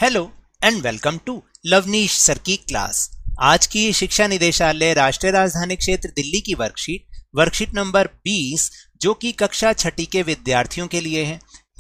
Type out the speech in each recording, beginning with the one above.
Hello and welcome to Lavneesh sir की class. आज की शिक्षा निदेशालय राष्ट्रीय राजधानी क्षेत्र दिल्ली की वर्कशीट नंबर 20 जो कि कक्षा छठी के विद्यार्थियों के लिए है,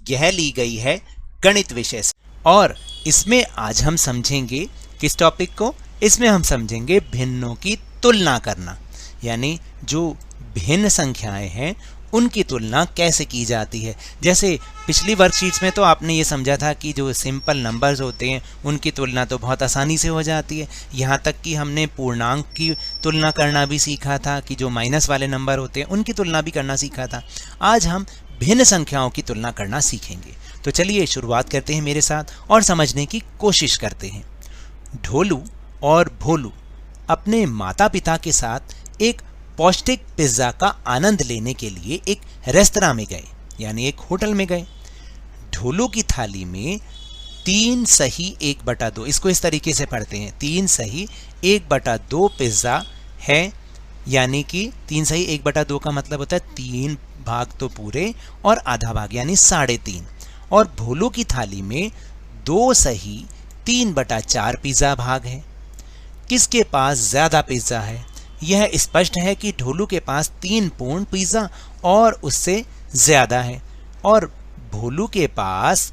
यह ली गई है गणित विषय से। और इसमें आज हम समझेंगे किस टॉपिक को? इसमें हम समझेंगे भिन्नों की तुलना करना, यानी जो भिन्न संख्याएं हैं उनकी तुलना कैसे की जाती है। जैसे पिछली वर्कशीट्स में तो आपने ये समझा था कि जो सिंपल नंबर्स होते हैं उनकी तुलना तो बहुत आसानी से हो जाती है। यहाँ तक कि हमने पूर्णांक की तुलना करना भी सीखा था कि जो माइनस वाले नंबर होते हैं उनकी तुलना भी करना सीखा था। आज हम भिन्न संख्याओं की तुलना करना सीखेंगे। तो चलिए शुरुआत करते हैं मेरे साथ और समझने की कोशिश करते हैं। ढोलू और भोलू अपने माता पिता के साथ एक पौष्टिक पिज्जा का आनंद लेने के लिए एक रेस्तरां में गए, यानी एक होटल में गए। ढोलू की थाली में 3 सही 1/2, इसको इस तरीके से पढ़ते हैं, 3 सही 1/2 पिज्जा है, यानी कि 3 सही 1/2 का मतलब होता है 3 भाग तो पूरे और आधा भाग यानी 3.5। और भोलू की थाली में 2 सही 3/4 पिज्जा भाग है। किसके पास ज्यादा पिज्जा है? यह स्पष्ट है कि ढोलू के पास 3 पूर्ण पिज्जा और उससे ज्यादा है और भोलू के पास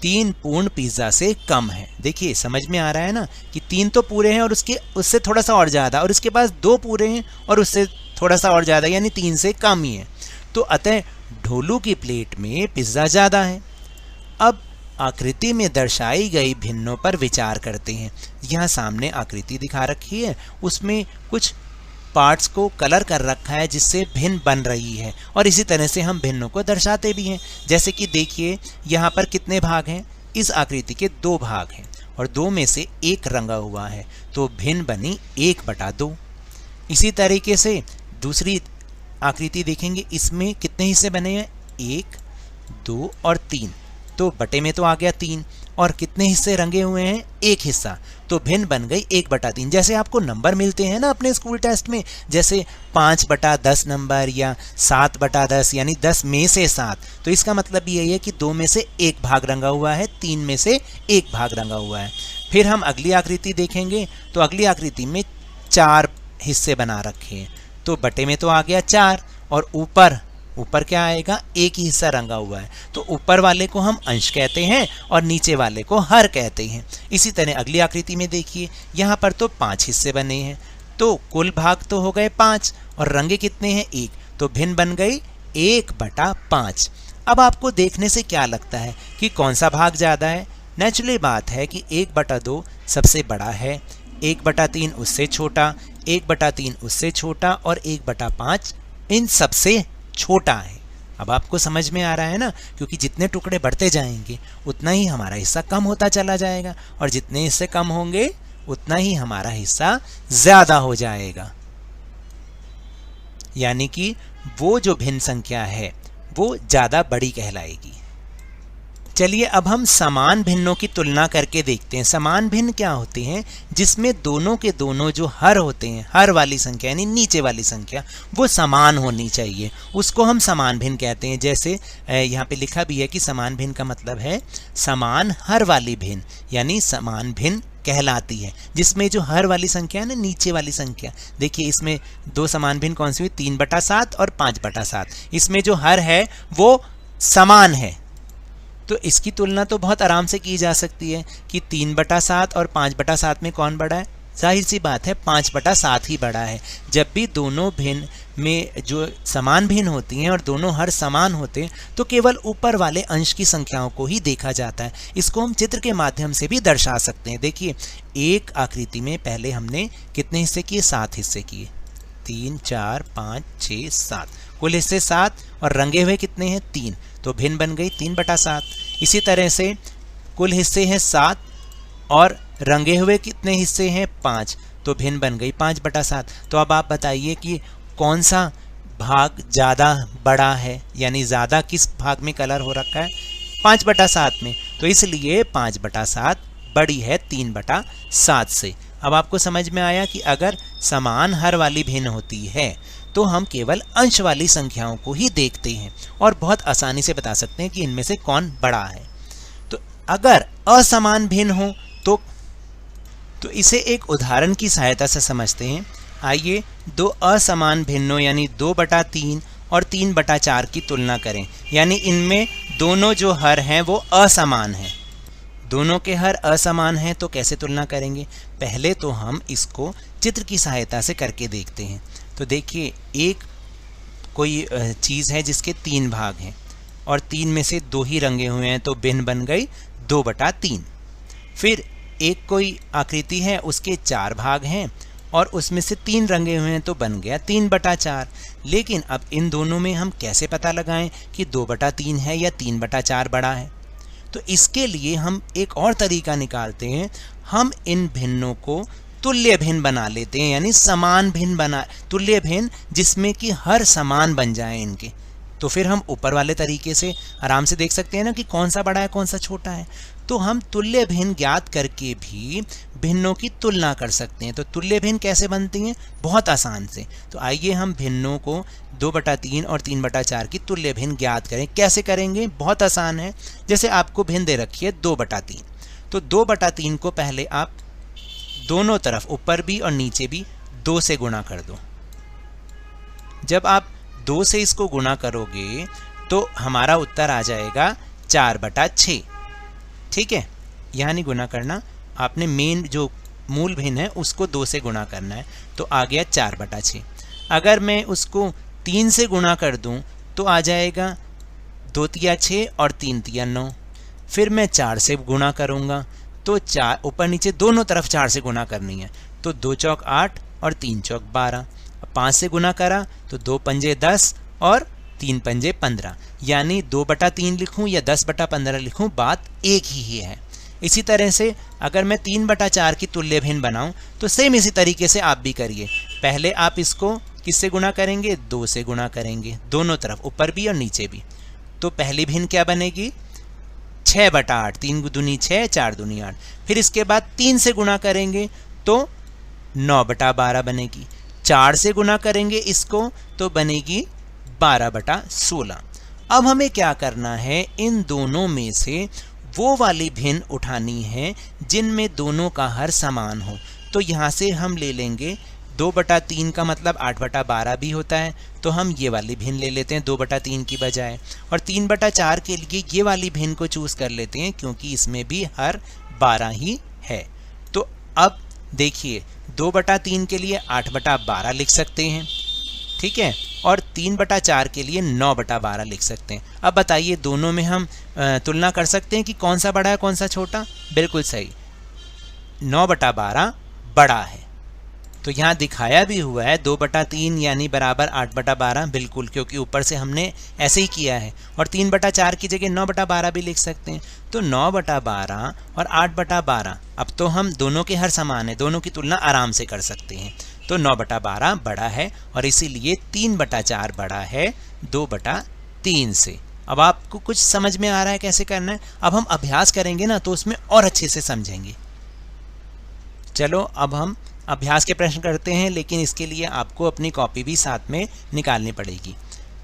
3 पूर्ण पिज्जा से कम है। देखिए समझ में आ रहा है ना कि 3 तो पूरे हैं और उससे थोड़ा सा और ज्यादा, और इसके पास 2 पूरे हैं और उससे थोड़ा सा और ज्यादा, यानी 3 से कम ही है। तो अतः ढोलू की प्लेट में पिज्जा ज्यादा है। अब आकृति में दर्शाई गई भिन्नों पर विचार करते हैं। यहाँ सामने आकृति दिखा रखी है, उसमें कुछ पार्ट्स को कलर कर रखा है जिससे भिन्न बन रही है, और इसी तरह से हम भिन्नों को दर्शाते भी हैं। जैसे कि देखिए यहाँ पर कितने भाग हैं? इस आकृति के 2 भाग हैं और 2 में से 1 रंगा हुआ है, तो भिन्न बनी 1/2। इसी तरीके से दूसरी आकृति देखेंगे, इसमें कितने हिस्से बने हैं? 1, 2 और 3, तो बटे में तो आ गया 3, और कितने हिस्से रंगे हुए हैं? 1 हिस्सा, तो भिन्न बन गई 1/3। जैसे आपको नंबर मिलते हैं ना अपने स्कूल टेस्ट में, जैसे 5/10 नंबर या 7/10 यानी 10 में से 7, तो इसका मतलब यही है कि 2 में से 1 भाग रंगा हुआ है, 3 में से 1 भाग रंगा हुआ है। फिर हम अगली आकृति देखेंगे, तो अगली आकृति में 4 हिस्से बना रखे हैं, तो बटे में तो आ गया 4, और ऊपर क्या आएगा? 1 ही हिस्सा रंगा हुआ है, तो ऊपर वाले को हम अंश कहते हैं और नीचे वाले को हर कहते हैं। इसी तरह अगली आकृति में देखिए, यहाँ पर तो 5 हिस्से बने हैं, तो कुल भाग तो हो गए 5 और रंगे कितने हैं? 1, तो भिन्न बन गई 1/5। अब आपको देखने से क्या लगता है कि कौन सा भाग ज़्यादा है? नेचुरली बात है कि 1/2 सबसे बड़ा है, 1/3 उससे छोटा, 1/3 उससे छोटा और 1/5 इन सबसे छोटा है। अब आपको समझ में आ रहा है ना, क्योंकि जितने टुकड़े बढ़ते जाएंगे उतना ही हमारा हिस्सा कम होता चला जाएगा, और जितने हिस्से कम होंगे उतना ही हमारा हिस्सा ज्यादा हो जाएगा। यानी कि वो जो भिन्न संख्या है वो ज्यादा बड़ी कहलाएगी। चलिए अब हम समान भिन्नों की तुलना करके देखते हैं। समान भिन्न क्या होते हैं? जिसमें दोनों के दोनों जो हर होते हैं, हर वाली संख्या यानी नीचे वाली संख्या, वो समान होनी चाहिए, उसको हम समान भिन्न कहते हैं। जैसे यहाँ पे लिखा भी है कि समान भिन्न का मतलब है समान हर वाली भिन्न, यानी समान भिन्न कहलाती है जिसमें जो हर वाली संख्या है ना, नीचे वाली संख्या। देखिए इसमें 2 समान भिन्न कौन सी हुई? 3/7 और 5/7। इसमें जो हर है वो समान है, तो इसकी तुलना तो बहुत आराम से की जा सकती है कि 3/7 और 5/7 में कौन बड़ा है? जाहिर सी बात है 5/7 ही बड़ा है। जब भी दोनों भिन्न में जो समान भिन्न होती हैं और दोनों हर समान होते हैं, तो केवल ऊपर वाले अंश की संख्याओं को ही देखा जाता है। इसको हम चित्र के माध्यम से भी दर्शा सकते हैं। देखिए एक आकृति में पहले हमने कितने हिस्से किए? 7 हिस्से किए, 3, 4, 5, 6, 7, कुल हिस्से 7 और रंगे हुए कितने हैं? 3, तो भिन्न बन गई 3/7। इसी तरह से कुल हिस्से हैं 7 और रंगे हुए कितने हिस्से हैं? 5, तो भिन्न बन गई 5/7। तो अब आप बताइए कि कौन सा भाग ज़्यादा बड़ा है, यानी ज़्यादा किस भाग में कलर हो रखा है? 5/7 में, तो इसलिए 5/7 बड़ी है 3/7 से। अब आपको समझ में आया कि अगर समान हर वाली भिन्न होती है तो हम केवल अंश वाली संख्याओं को ही देखते हैं और बहुत आसानी से बता सकते हैं कि इनमें से कौन बड़ा है। तो अगर असमान भिन्न हो तो इसे एक उदाहरण की सहायता से समझते हैं। आइए दो असमान भिन्नों यानी 2/3 और 3/4 की तुलना करें, यानी इनमें दोनों जो हर हैं वो असमान हैं। दोनों के हर असमान हैं तो कैसे तुलना करेंगे? पहले तो हम इसको चित्र की सहायता से करके देखते हैं। तो देखिए, एक कोई चीज़ है जिसके 3 भाग हैं और 3 में से 2 ही रंगे हुए हैं, तो भिन्न बन गई 2/3। फिर एक कोई आकृति है, उसके 4 भाग हैं और उसमें से 3 रंगे हुए हैं, तो बन गया 3/4। लेकिन अब इन दोनों में हम कैसे पता लगाएं कि 2/3 है या 3/4 बड़ा है? तो इसके लिए हम एक और तरीका निकालते हैं। हम इन भिन्नों को तुल्य भिन्न बना लेते हैं, यानी समान भिन्न तुल्य भिन्न जिसमें कि हर समान बन जाए इनके। तो फिर हम ऊपर वाले तरीके से आराम से देख सकते हैं ना कि कौन सा बड़ा है कौन सा छोटा है। तो हम तुल्य भिन्न ज्ञात करके भी भिन्नों की तुलना कर सकते हैं। तो तुल्य भिन्न कैसे बनती हैं? बहुत आसान से। तो आइए हम भिन्नों को 2/3 और 3/4 की तुल्य भिन्न ज्ञात करें। कैसे करेंगे? बहुत आसान है। जैसे आपको भिन्न दे रखी है 2/3, तो 2/3 को पहले आप दोनों तरफ ऊपर भी और नीचे भी 2 से गुणा कर दो। जब आप 2 से इसको गुणा करोगे तो हमारा उत्तर आ जाएगा 4/6। ठीक है, यहाँ नहीं गुणा करना, आपने मेन जो मूल भिन्न है उसको 2 से गुणा करना है, तो आ गया 4/6। अगर मैं उसको 3 से गुणा कर दूं तो आ जाएगा 2 तिया 6 और 3 तिया 9। फिर मैं 4 से गुणा करूँगा तो 4 ऊपर नीचे दोनों तरफ 4 से गुणा करनी है, तो 2 चौक 8 और 3 चौक 12। 5 से गुणा करा तो 2 पंजे 10 और 3 पंजे 15, यानी 2/3 लिखूं या 10/15 लिखूं, बात एक ही है। इसी तरह से अगर मैं 3/4 की तुल्य भिन्न बनाऊं तो सेम इसी तरीके से आप भी करिए। पहले आप इसको किससे गुणा करेंगे? 2 से गुणा करेंगे, दोनों तरफ ऊपर भी और नीचे भी। तो पहली भिन्न क्या बनेगी? 6/8, 3 दूनी 6, 4 दूनी 8। फिर इसके बाद 3 से गुणा करेंगे तो 9/12 बनेगी। 4 से गुणा करेंगे इसको तो बनेगी 12/16। अब हमें क्या करना है? इन दोनों में से वो वाली भिन्न उठानी है जिनमें दोनों का हर समान हो। तो यहाँ से हम ले लेंगे 2/3 का मतलब 8/12 भी होता है, तो हम ये वाली भिन्न ले लेते हैं 2/3 की बजाय। और 3/4 के लिए ये वाली भिन्न को चूज़ कर लेते हैं क्योंकि इसमें भी हर 12 ही है। तो अब देखिए, 2/3 के लिए 8/12 लिख सकते हैं, ठीक है, और 3/4 के लिए 9/12 लिख सकते हैं। अब बताइए, दोनों में हम तुलना कर सकते हैं कि कौन सा बड़ा है कौन सा छोटा? बिल्कुल सही, 9/12 बड़ा है। तो यहाँ दिखाया भी हुआ है 2/3 यानी बराबर 8/12, बिल्कुल, क्योंकि ऊपर से हमने ऐसे ही किया है। और 3/4 की जगह 9/12 भी लिख सकते हैं। तो 9/12 और 8/12, अब तो हम दोनों के हर समान है, दोनों की तुलना आराम से कर सकते हैं। तो 9/12 बड़ा है और इसीलिए 3/4 बड़ा है 2/3 से। अब आपको कुछ समझ में आ रहा है कैसे करना है? अब हम अभ्यास करेंगे ना तो उसमें और अच्छे से समझेंगे। चलो अब हम अभ्यास के प्रश्न करते हैं, लेकिन इसके लिए आपको अपनी कॉपी भी साथ में निकालनी पड़ेगी।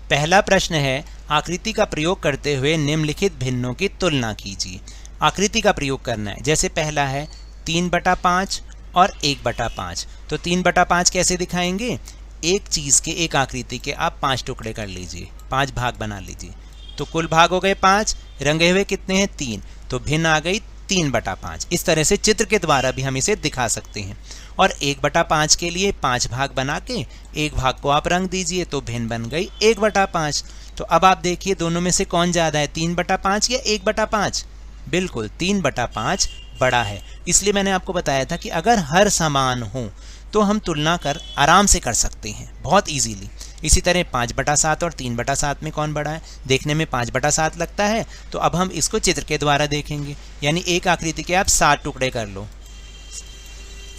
पहला प्रश्न है, आकृति का प्रयोग करते हुए निम्नलिखित भिन्नों की तुलना कीजिए। आकृति का प्रयोग करना है। जैसे पहला है 3/5 और 1/5। तो 3/5 कैसे दिखाएंगे? एक चीज़ के, एक आकृति के आप 5 टुकड़े कर लीजिए, 5 भाग बना लीजिए, तो कुल भाग हो गए 5, रंगे हुए कितने हैं? 3, तो भिन्न आ गई 3/5। इस तरह से चित्र के द्वारा भी हम इसे दिखा सकते हैं। और 1/5 के लिए 5 भाग बना के एक भाग को आप रंग दीजिए तो भिन्न बन गई 1/5। तो अब आप देखिए दोनों में से कौन ज़्यादा है, 3/5 या 1/5? बिल्कुल 3/5 बड़ा है। इसलिए मैंने आपको बताया था कि अगर हर समान हो तो हम तुलना कर आराम से कर सकते हैं, बहुत इजीली। इसी तरह 5/7 और 3/7 में कौन बड़ा है? देखने में 5/7 लगता है, तो अब हम इसको चित्र के द्वारा देखेंगे। यानी एक आकृति के आप 7 टुकड़े कर लो,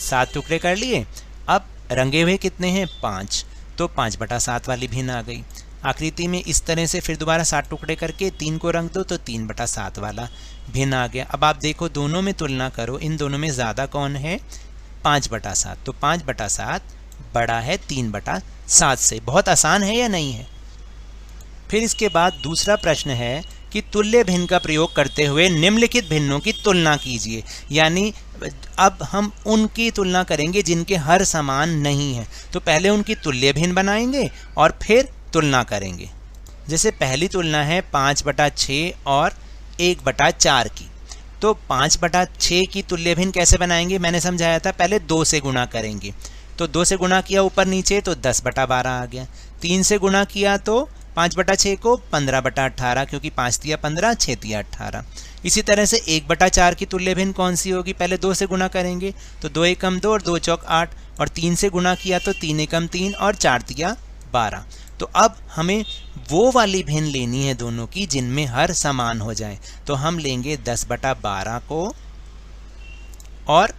7 टुकड़े कर लिए। अब रंगे हुए कितने हैं? 5, तो 5/7 वाली भिन्न आ गई। आकृति में इस तरह से फिर दोबारा 7 टुकड़े करके 3 को रंग दो तो 3/7 वाला भिन्न आ गया। अब आप देखो दोनों में तुलना करो, इन दोनों में ज़्यादा कौन है? 5/7। तो 5/7 बड़ा है 3/7 से। बहुत आसान है या नहीं है? फिर इसके बाद दूसरा प्रश्न है कि तुल्य भिन्न का प्रयोग करते हुए निम्नलिखित भिन्नों की तुलना कीजिए। यानी अब हम उनकी तुलना करेंगे जिनके हर समान नहीं है। तो पहले उनकी तुल्य भिन्न बनाएंगे और फिर तुलना करेंगे। जैसे पहली तुलना है 5/6 और 1/4 की। तो 5/6 की तुल्य भिन्न कैसे बनाएंगे, मैंने समझाया था, पहले 2 से गुणा करेंगे। तो 2 से गुणा किया ऊपर नीचे तो 10/12 आ गया। 3 से गुणा किया तो 5/6 को 15/18, क्योंकि 5 तिया 15, 6 तिया 18। इसी तरह से 1/4 की तुल्य भिन्न कौन सी होगी, पहले 2 से गुणा करेंगे तो 2 एकम 2 और 2 चौक 8, और 3 से गुणा किया तो 3 एकम 3 और 4 तिया 12। तो अब हमें वो वाली भिन्न लेनी है दोनों की जिनमें हर समान हो जाए। तो हम लेंगे 10/12 को और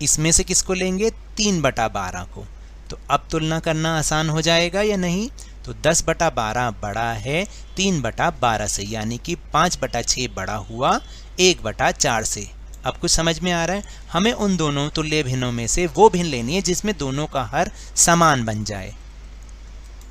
इसमें से किसको लेंगे, 3/12 को। तो अब तुलना करना आसान हो जाएगा या नहीं। तो 10/12 बड़ा है 3/12 से, यानी कि 5/6 बड़ा हुआ 1/4 से। अब कुछ समझ में आ रहा है। हमें उन दोनों तुल्य भिन्नों में से वो भिन्न लेनी है जिसमें दोनों का हर समान बन जाए।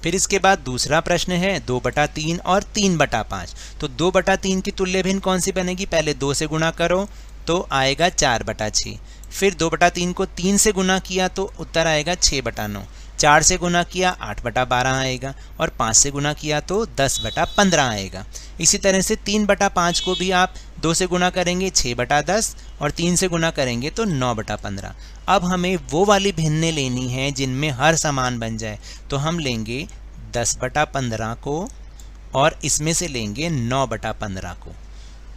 फिर इसके बाद दूसरा प्रश्न है 2/3 और 3/5। तो 2/3 की तुल्य भिन्न कौन सी बनेगी, पहले 2 से गुणा करो तो आएगा 4/6। फिर 2/3 को 3 से गुणा किया तो उत्तर आएगा 6/9। 4 से गुणा किया 8/12 आएगा, और 5 से गुणा किया तो 10/15 आएगा। इसी तरह से 3/5 को भी आप 2 से गुणा करेंगे 6/10, और 3 से गुणा करेंगे तो 9/15। अब हमें वो वाली भिन्नें लेनी है जिनमें हर समान बन जाए। तो हम लेंगे 10/15 को और इसमें से लेंगे 9/15 को।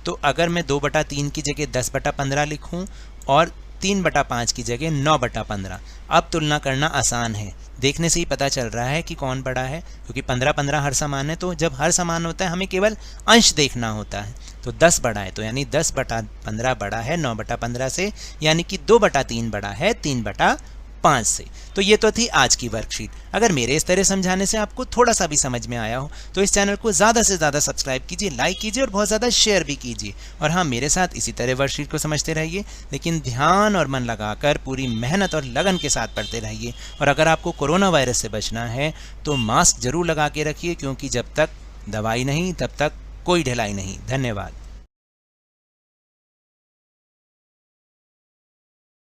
तो अगर मैं 2/3 की जगह 10/15 लिखूं और 3/5 की जगह 9/15, अब तुलना करना आसान है। देखने से ही पता चल रहा है कि कौन बड़ा है, क्योंकि 15/15 हर समान है। तो जब हर समान होता है हमें केवल अंश देखना होता है। तो 10 बड़ा है, तो यानी 10/15 बड़ा है 9/15 से, यानी कि 2/3 बड़ा है 3/5 से। तो ये तो थी आज की वर्कशीट। अगर मेरे इस तरह समझाने से आपको थोड़ा सा भी समझ में आया हो तो इस चैनल को ज़्यादा से ज़्यादा सब्सक्राइब कीजिए, लाइक कीजिए और बहुत ज़्यादा शेयर भी कीजिए। और हाँ, मेरे साथ इसी तरह वर्कशीट को समझते रहिए, लेकिन ध्यान और मन लगाकर पूरी मेहनत और लगन के साथ पढ़ते रहिए। और अगर आपको कोरोना वायरस से बचना है तो मास्क जरूर लगा के रखिए, क्योंकि जब तक दवाई नहीं तब तक कोई ढिलाई नहीं। धन्यवाद।